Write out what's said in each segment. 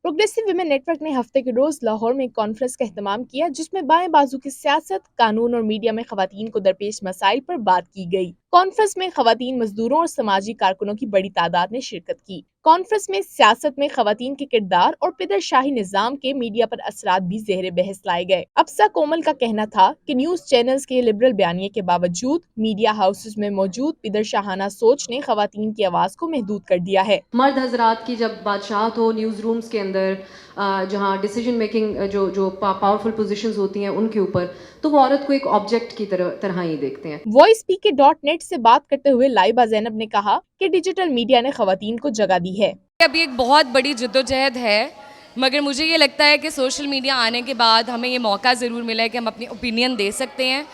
Progressive women network ने हफ्ते के रोज लाहौर में एक कॉन्फ्रेंस का एहतमाम किया, जिसमें बाएं बाजू की सियासत, कानून और मीडिया में खवातीन को दरपेश मसाइल पर बात की गई। कॉन्फ्रेंस में खवातीन मजदूरों और समाजी कारकुनों की बड़ी तादाद ने शिरकत की। कॉन्फ्रेंस में सियासत में खवातीन के किरदार और पिदरशाही निजाम के मीडिया पर असरात भी ज़ेरे बहस लाए गए। अफसा कोमल का कहना था कि न्यूज चैनल्स के लिबरल बयानिए के बावजूद मीडिया हाउसेस में मौजूद पिदरशाहाना सोच ने खवातीन की आवाज को महदूद कर दिया है। मर्द हजरात की जब बादशाहत हो न्यूज़ रूम्स के अंदर, जहाँ डिसीजन मेकिंग जो पावरफुल पोजीशंस होती हैं उनके ऊपर, तो वो औरत को एक ऑब्जेक्ट की तरह ही देखते हैं। voicepk.net से बात करते हुए लाइबा ज़ैनब ने कहा कि डिजिटल मीडिया ने खवातीन को जगह दी है। अभी एक बहुत बड़ी जद्दोजहद है, मगर मुझे ये लगता है कि सोशल मीडिया आने के बाद हमें ये मौका ज़रूर मिला है कि हम अपनी ओपिनियन दे सकते हैं।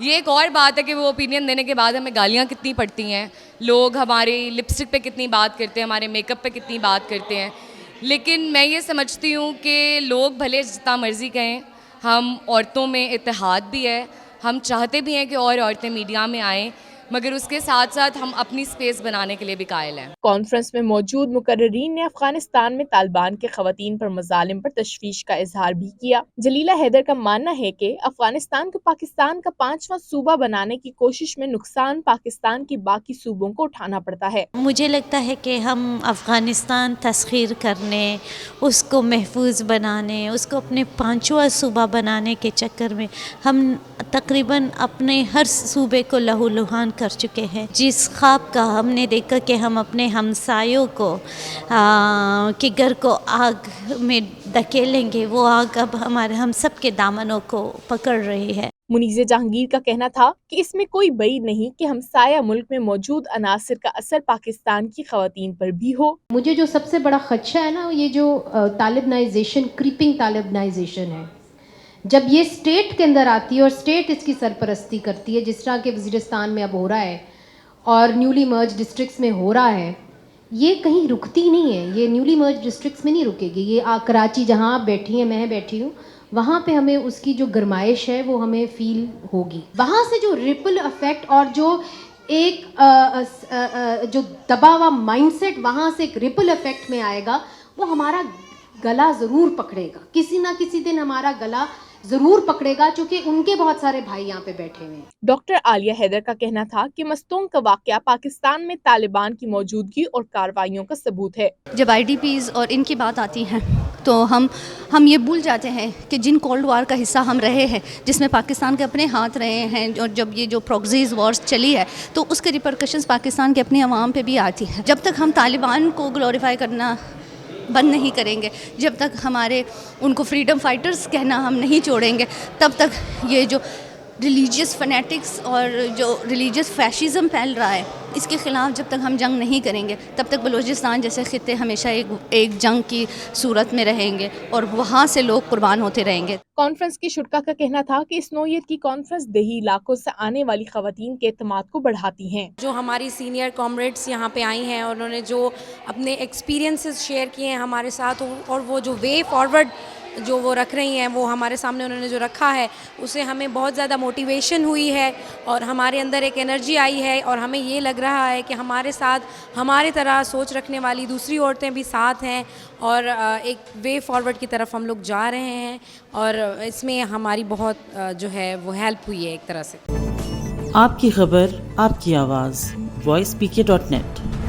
ये एक और बात है कि वो ओपिनियन देने के बाद हमें गालियाँ कितनी पड़ती हैं, लोग हमारी लिपस्टिक पे कितनी बात करते हैं, हमारे मेकअप पे कितनी बात करते हैं। लेकिन मैं ये समझती हूँ कि लोग भले जितना मर्ज़ी कहें, हम औरतों में इत्तेहाद भी है, हम चाहते भी हैं कि और औरतें मीडिया में आएँ, मगर उसके साथ साथ हम अपनी स्पेस बनाने के लिए भी कायल हैं। कॉन्फ्रेंस में मौजूद मुकर्रीन ने अफगानिस्तान में तालिबान के खवातीन पर मजालिम पर तशवीश का इजहार भी किया। जलीला हैदर का मानना है कि अफगानिस्तान को पाकिस्तान का 5वां सूबा बनाने की कोशिश में नुकसान पाकिस्तान की बाकी सूबों को उठाना पड़ता है। मुझे लगता है कि हम अफ़गानिस्तान तस्खीर करने, उसको महफूज बनाने, उसको अपने 5वां सूबा बनाने के चक्कर में हम तकरीबन अपने हर सूबे को लहूलुहान कर चुके हैं। जिस ख्वाब का हमने देखा कि हम अपने हमसायों को के घर को आग में धकेलेंगे, वो आग अब हम सब के दामनों को पकड़ रही है। मुनीज़े जहांगीर का कहना था कि इसमें कोई बईद नहीं कि हमसाया मुल्क में मौजूद अनासिर का असर पाकिस्तान की खवातीन पर भी हो। मुझे जो सबसे बड़ा खदशा है ना, ये जो तालिबनाइजेशन, क्रीपिंग तालिबनाइजेशन है, जब ये स्टेट के अंदर आती है और स्टेट इसकी सरपरस्ती करती है, जिस तरह के वज़ीरिस्तान में अब हो रहा है और न्यूली मर्ज डिस्ट्रिक्ट्स में हो रहा है, ये कहीं रुकती नहीं है। ये न्यूली मर्ज डिस्ट्रिक्ट्स में नहीं रुकेगी। ये कराची जहाँ आप बैठी हैं, मैं बैठी हूँ, वहाँ पे हमें उसकी जो गरमाइश है वो हमें फील होगी। वहाँ से जो रिपल इफेक्ट और जो एक जो दबा हुआ माइंडसेट वहाँ से एक रिपल इफेक्ट में आएगा, वो हमारा गला ज़रूर पकड़ेगा। किसी ना किसी दिन हमारा गला ज़रूर पकड़ेगा, चूँकि उनके बहुत सारे भाई यहाँ पे बैठे हुए हैं। डॉक्टर आलिया हैदर का कहना था कि मस्तूंग का वाक़या पाकिस्तान में तालिबान की मौजूदगी और कार्रवाइयों का सबूत है। जब IDPs और इनकी बात आती है तो हम ये भूल जाते हैं कि जिन कोल्ड वार का हिस्सा हम रहे हैं, जिसमें पाकिस्तान के अपने हाथ रहे हैं, और जब ये जो प्रॉक्सीज वॉर्स चली है तो उसके रिपरकशंस पाकिस्तान के अपनी आवाम पे भी आती है। जब तक हम तालिबान को ग्लोरीफाई करना बंद नहीं करेंगे, जब तक हमारे उनको फ्रीडम फाइटर्स कहना हम नहीं छोड़ेंगे, तब तक ये जो रिलीजियस फनेटिक्स और जो रिलीजियस फैशिज़म फैल रहा है, इसके ख़िलाफ़ जब तक हम जंग नहीं करेंगे, तब तक बलूचिस्तान जैसे खित्ते हमेशा एक जंग की सूरत में रहेंगे और वहाँ से लोग कुर्बान होते रहेंगे। कॉन्फ्रेंस की शुरा का कहना था कि इस नौयत की कॉन्फ्रेंस देही इलाकों से आने वाली खवातीन के एतमाद को बढ़ाती हैं। जो हमारी सीनियर कॉमरेड्स यहाँ पे आई हैं और उन्होंने जो अपने एक्सपीरियंसेस शेयर किए हैं हमारे साथ, और वो जो वे फॉरवर्ड जो वो रख रही हैं, वो हमारे सामने उन्होंने जो रखा है, उससे हमें बहुत ज़्यादा मोटिवेशन हुई है और हमारे अंदर एक एनर्जी आई है, और हमें ये लग रहा है कि हमारे साथ हमारे तरह सोच रखने वाली दूसरी औरतें भी साथ हैं और एक वे फॉरवर्ड की तरफ हम लोग जा रहे हैं, और इसमें हमारी बहुत जो है वो हेल्प हुई है एक तरह से। आपकी खबर, आपकी आवाज़, voicepk.net।